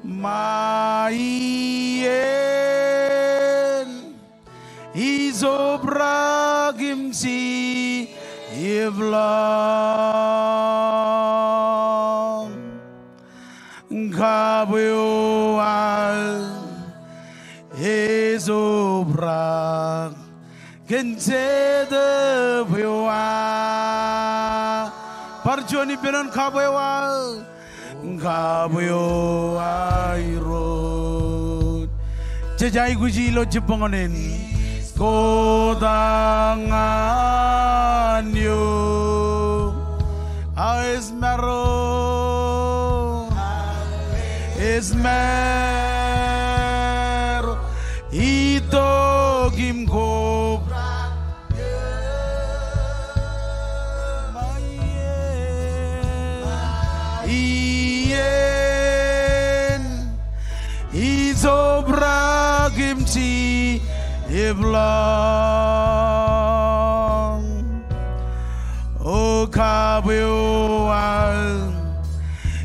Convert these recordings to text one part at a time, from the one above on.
Maien izobragim si yevlam Gabual izobrag Genzede bewa Parjoni benon kabewal Gabuyo airot Jajai gujilo jepongonen Kodangan yo Esmero Ito gimko Izobragim si iblang O kabual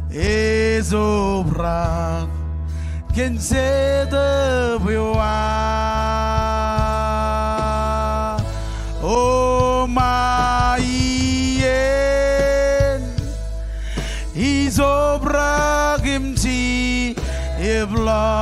Izobrag Kinsede biwa O maien Izobragim si iblang